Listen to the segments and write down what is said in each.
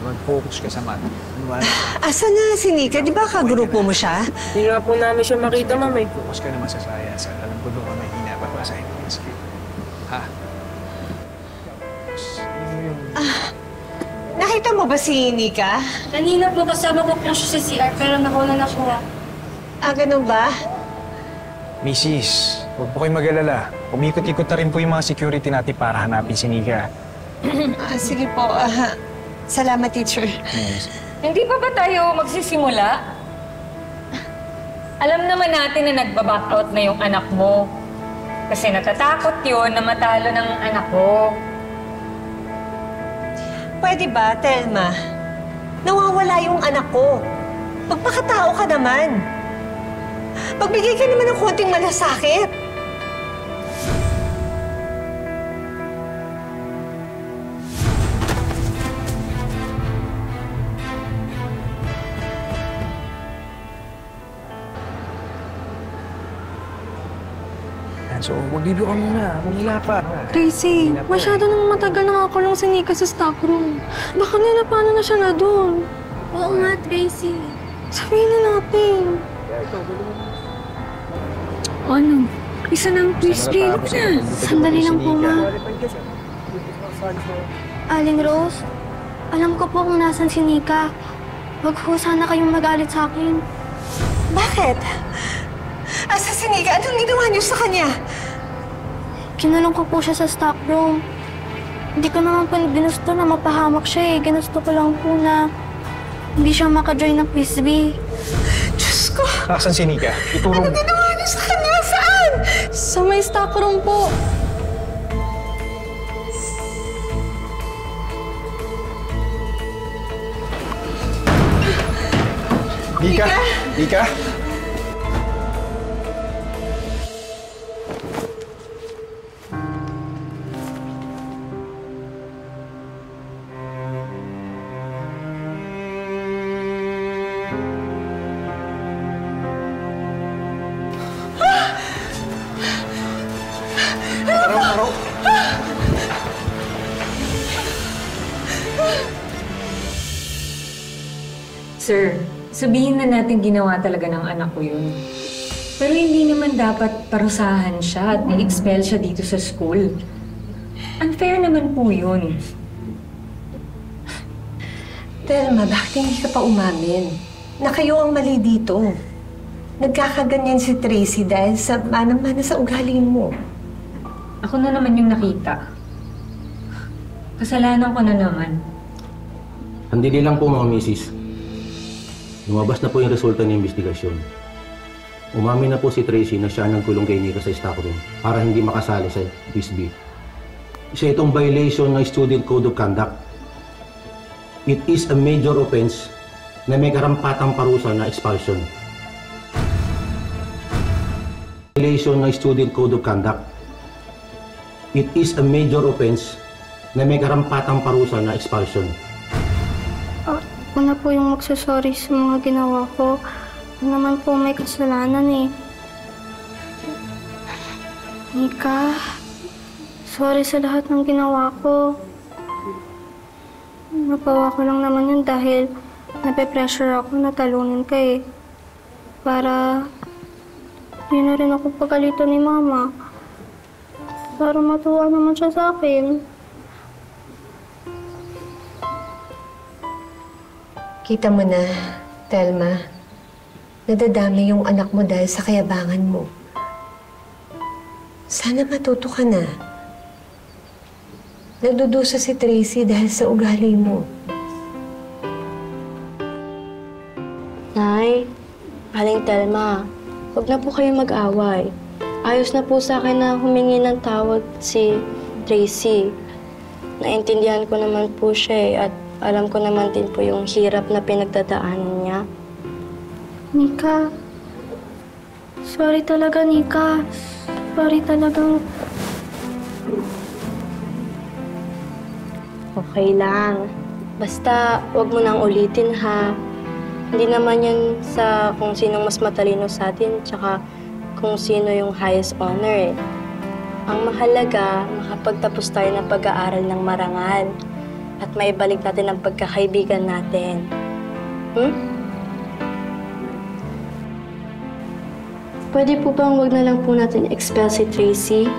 Mag-focus ka sa math. Asan na si Nika? Di ba kagrupo mo siya? Hindi nga po namin siya makita, ma'am eh. Focus ka naman sa science. Alam ko doon ka may hinapapasa yung skill. Ha? Nakita mo ba si Nika? Kanina po kasama ko po siya sa CR pero nakuha na po. Ganun ba? Mrs., huwag po kayong mag-alala. Umikot-ikot na rin po yung mga security natin para hanapin si Nika. Sige po. Salamat, teacher. Yes. Hindi pa ba tayo magsisimula? Alam naman natin na nagbaback out na yung anak mo. Kasi natatakot yun na matalo ng anak ko. Pwede ba, Telma? Nawawala yung anak ko. Magpakatao ka naman. Magbigay ka naman ng konting malasakit. So, magbibiro ka muna. Humila pa. Tracy, masyado nang matagal nakakulong si Nika sa stockroom. Baka paano na siya na doon. Oo nga, Tracy. Sabihin na natin. Ano? Isa ng please, na. Sandali lang po, ma. Aling Rose, alam ko po kung nasan si Nika. Huwag ho sana kayong magalit sa akin. Bakit? Asa si Nika? Anong ginawa niyo sa kanya? Kinulong ko po siya sa stockroom. Hindi ko naman po ginusto na mapahamak siya eh. Ginusto ko lang po na hindi siya makajoin ng frisbee. Diyos ko! Nasaan si Nika? Ituro mo. Ano ginawa niyo sa kanya? Saan? Sa may stockroom po. Nika? Nika? Sir, sabihin na natin ginawa talaga ng anak ko yun. Pero hindi naman dapat parusahan siya at i-expel siya dito sa school. Unfair naman po yun. Telma, bakit hindi ka pa umamin? Na kayo ang mali dito. Nagkakaganyan si Tracy dahil sa manang-mana sa ugali mo. Ako na naman yung nakita. Kasalanan ko na naman. Handili lang po mga misis. Lumabas na po yung resulta ng investigasyon. Umamin na po si Tracy na siya ang nagkulong kay Nika sa stockroom para hindi makasali sa frisbee. Isa itong violation ng Student Code of Conduct. It is a major offense na may karampatang parusa na expulsion. Violation ng Student Code of Conduct. It is a major offense na may karampatang parusa na expulsion. Ako na po yung magsasorry sa mga ginawa ko. Ako naman po may kasalanan eh. Nika, sorry sa lahat ng ginawa ko. Napawa ko lang naman yun dahil nape-pressure ako na talunin ka eh. Para hindi na rin ako pagalitan ni Mama. Para matuwa naman siya sa akin. Kita mo na, Telma, nadadami yung anak mo dahil sa kayabangan mo. Sana matuto ka na. Nagdudusa si Tracy dahil sa ugali mo. Nay, Aling Telma, huwag na po kayo mag-away. Ayos na po sa akin na humingi ng tawad si Tracy. Naintindihan ko naman po siya eh, at alam ko naman din po yung hirap na pinagdadaanan niya. Nika, sorry talaga, Nika. Sorry talaga. Okay lang. Basta, wag mo nang ulitin, ha. Hindi naman yan sa kung sinong mas matalino sa atin, tsaka kung sino yung highest honor, eh. Ang mahalaga, makapagtapos tayo ng pag-aaral ng marangal. at maibalik natin ang pagkakaibigan natin. Pwede po bang wag na lang po natin expel si Tracy?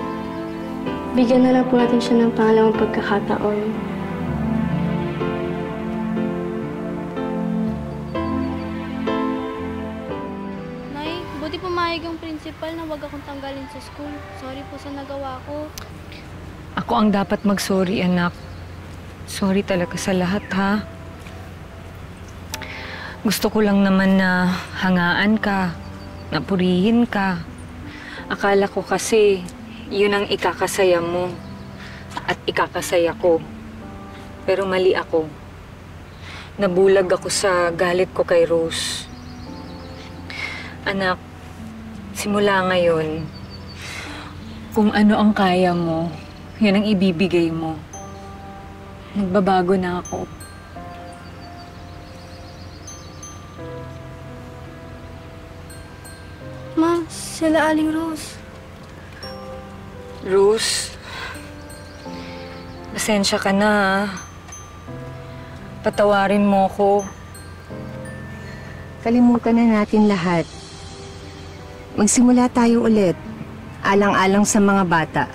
Bigyan na lang po natin siya ng pangalawang pagkakataon. Nay, buti pumayag ang principal na wag akong tanggalin sa school. Sorry po sa nagawa ko. Ako ang dapat mag-sorry, anak. Sorry talaga sa lahat, ha? Gusto ko lang naman na hangaan ka, napurihin ka. Akala ko kasi yun ang ikakasaya mo at ikakasaya ko. Pero mali ako. Nabulag ako sa galit ko kay Rose. Anak, simula ngayon, kung ano ang kaya mo, yan ang ibibigay mo. Nagbabago na ako. Ma, sila Aling Rose. Rose, pasensya ka na, ha? Patawarin mo ko. Kalimutan na natin lahat. Magsimula tayo ulit. Alang-alang sa mga bata.